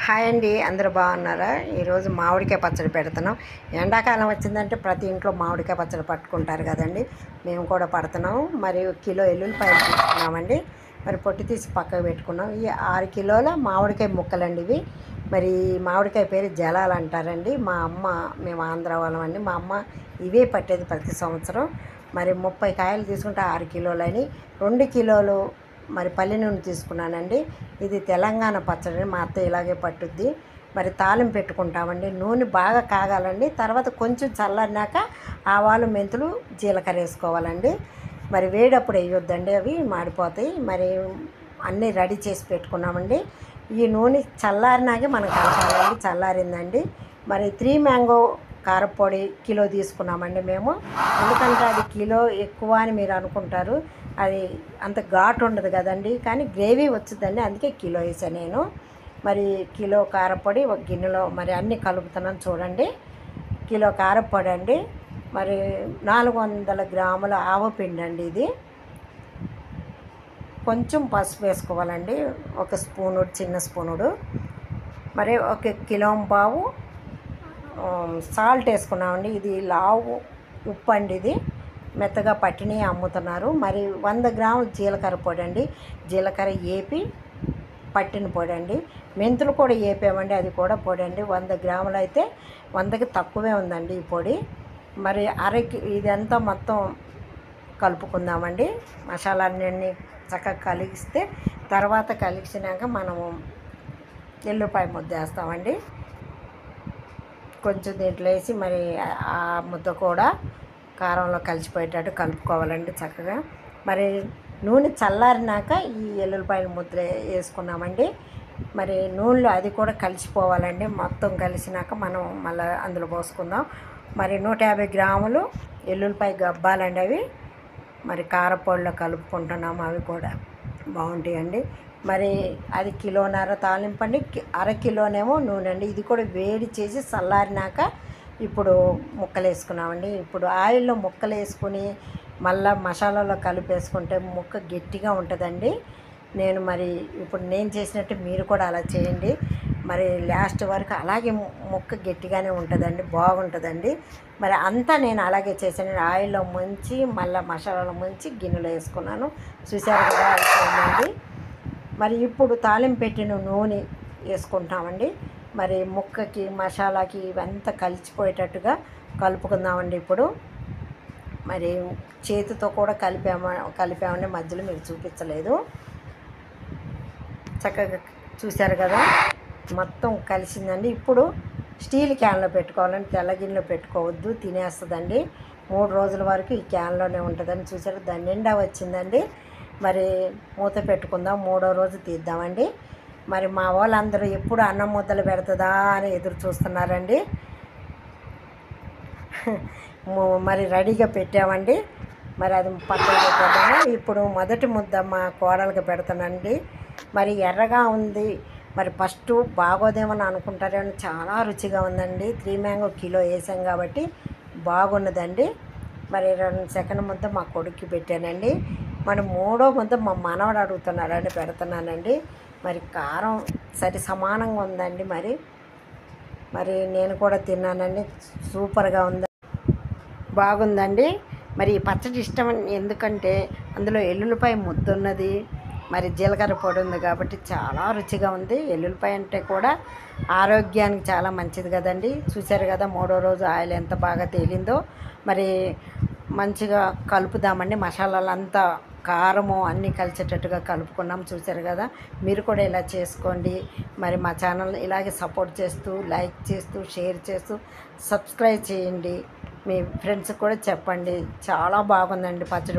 Hi అండి, అందరూ బాగున్నారా? ఈరోజు మామిడికాయ పచ్చడి పెడుతున్నాం. ఎండాకాలం వచ్చిందంటే ప్రతి ఇంట్లో మామిడికాయ పచ్చడి పట్టుకుంటారు కదండి. మేము కూడా పడుతున్నాం. మరి కిలో ఎల్లుల్లిపాయలు తీసుకున్నామండి. మరి పొట్టు తీసి పక్కకు పెట్టుకున్నాం. ఈ 6 కిలోల మామిడికాయ ముక్కలండి ఇవి. మరి మామిడికాయ పేరు జలాలు అంటారండి. మేము ఆంధ్ర వాళ్ళమండి. మా అమ్మ ఇవే పట్టేది ప్రతి సంవత్సరం. మరి 30 కాయలు తీసుకుంటే 6 కిలోలని. 2 కిలోలు మరి పల్లి నూనె తీసుకున్నానండి. ఇది తెలంగాణ పచ్చడి, మా అత్త ఇలాగే పట్టుద్ది. మరి తాలింపు పెట్టుకుంటామండి. నూనె బాగా కాగాలండి. తర్వాత కొంచెం చల్లారినాక ఆవాలు, మెంతులు, జీలకర్ర వేసుకోవాలండి. మరి వేడప్పుడు వేయొద్దండి, అవి మాడిపోతాయి. మరి అన్నీ రెడీ చేసి పెట్టుకున్నామండి. ఈ నూనె చల్లారినాకే మనం కలపాలండి. చల్లారిందండి. మరి 3 మ్యాంగో కారపొడి కిలో తీసుకున్నామండి మేము. ఎందుకంటే అది కిలో ఎక్కువ అని మీరు అనుకుంటారు. అది అంత ఘాటు ఉండదు కదండి, కానీ గ్రేవీ వచ్చిందండి. అందుకే కిలో వేసాను నేను. మరి కిలో కారపొడి ఒక గిన్నెలో మరి అన్నీ కలుపుతున్నాను చూడండి. కిలో కారపొడి అండి. మరి 400 గ్రాముల ఆవపిండి అండి ఇది. కొంచెం పసుపు వేసుకోవాలండి, ఒక స్పూనుడు, చిన్న స్పూనుడు. మరి 1 కిలో పావు సాల్ట్ వేసుకున్నామండి. ఇది లావు ఉప్పు అండి, ఇది మెత్తగా పట్టిని అమ్ముతున్నారు. మరి 100 గ్రాములు జీలకర్ర పొడి అండి. జీలకర్ర ఏపి పట్టిన పొడి అండి. మెంతులు కూడా ఏపామండి, అది కూడా పొడి అండి. 100 గ్రాములు అయితే 100కి తక్కువే ఉందండి ఈ పొడి. మరి ఇదంతా మొత్తం కలుపుకుందామండి. మసాలాలన్నీ చక్కగా కలిగిస్తే తర్వాత కలిసినాక మనము ఎల్లుపాయ ముద్ద వేస్తామండి. కొంచెం దీంట్లో వేసి మరి ఆ ముద్ద కూడా కారంలో కలిసిపోయేటట్టు కలుపుకోవాలండి చక్కగా. మరి నూనె చల్లారినాక ఈ ఎల్లుల్లిపాయల ముద్ర వేసుకున్నామండి. మరి నూనెలో అది కూడా కలిసిపోవాలండి. మొత్తం కలిసినాక మనం మళ్ళీ అందులో పోసుకుందాం. మరి 150 గ్రాములు ఎల్లుల్లిపాయ గబ్బాలండి అవి. మరి కారపొడిలో కలుపుకుంటున్నాము, అవి కూడా బాగుంటాయండి. మరి అది కిలోన్నర తాలింపండి, 1/2 కిలోనేమో నూనె అండి. ఇది కూడా వేడి చేసి చల్లారినాక ఇప్పుడు ముక్కలు వేసుకున్నామండి. ఇప్పుడు ఆయిల్లో ముక్కలు వేసుకుని మళ్ళీ మసాలాలో కలిపేసుకుంటే ముక్క గట్టిగా ఉంటుందండి. ఇప్పుడు నేను చేసినట్టు మీరు కూడా అలా చేయండి. మరి లాస్ట్ వరకు అలాగే ముక్క గట్టిగానే ఉంటుందండి, బాగుంటుందండి. మరి అంతా నేను అలాగే చేశాను. ఆయిల్లో ముంచి మళ్ళీ మసాలాలో ముంచి గిన్నెలో వేసుకున్నాను. చూసారు కదా, అయిపోయిందండి. మరి ఇప్పుడు తాలింపు పెట్టిన నూనె వేసుకుంటామండి. మరి ముక్కకి మసాలాకి ఇవంతా కలిసిపోయేటట్టుగా కలుపుకుందామండి. ఇప్పుడు మరి చేతితో కూడా కలిపామండి, మధ్యలో మీకు చూపించలేదు. చక్కగా చూశారు కదా, మొత్తం కలిసిందండి. ఇప్పుడు స్టీల్ క్యాన్లో పెట్టుకోవాలండి, తెల్ల గిన్నెలో పెట్టుకోవద్దు, తినేస్తుందండి. 3 రోజుల వరకు ఈ క్యాన్లోనే ఉంటుందని. చూసారు, దాని నిండా వచ్చిందండి. మరి మూత పెట్టుకుందాం, 3వ రోజు తీద్దామండి. మరి మా వాళ్ళందరూ ఎప్పుడు అన్నం ముద్దలు పెడుతుందా అని ఎదురు చూస్తున్నారండి. మరి రెడీగా పెట్టామండి. మరి అది పక్కన పెట్టాము. ఇప్పుడు మొదటి ముద్ద మా కోడలికి పెడతానండి. మరి ఎర్రగా ఉంది, మరి ఫస్ట్ బాగోదేమని అనుకుంటారని చాలా రుచిగా ఉందండి. 3 మ్యాంగో కిలో వేసాం కాబట్టి బాగున్నదండి. మరి సెకండ్ ముద్ద మా కొడుక్కి పెట్టానండి. మరి 3వ ముద్ద మా మనవడు అడుగుతున్నాడండి, పెడుతున్నానండి. మరి కారం సరి సమానంగా ఉందండి. మరి నేను కూడా తిన్నానండి, సూపర్గా ఉంది, బాగుందండి. మరి ఈ పచ్చడి ఇష్టం ఎందుకంటే అందులో ఎల్లుల్లిపాయ ముద్ద ఉన్నది, మరి జీలకర్ర పొడి ఉంది కాబట్టి చాలా రుచిగా ఉంది. ఎల్లుల్లిపాయ అంటే కూడా ఆరోగ్యానికి చాలా మంచిది కదండి. చూశారు కదా, 3వ రోజు ఆయిల్ ఎంత బాగా తేలిందో. మరి మంచిగా కలుపుదామండి. మసాలాలంతా కారము అన్నీ కలిసేటట్టుగా కలుపుకున్నాం. చూశారు కదా, మీరు కూడా ఇలా చేసుకోండి. మరి మా ఛానల్ ఇలాగే సపోర్ట్ చేస్తూ, లైక్ చేస్తూ, షేర్ చేస్తూ, సబ్స్క్రైబ్ చేయండి. మీ ఫ్రెండ్స్కి కూడా చెప్పండి. చాలా బాగుందండి పచ్చడి.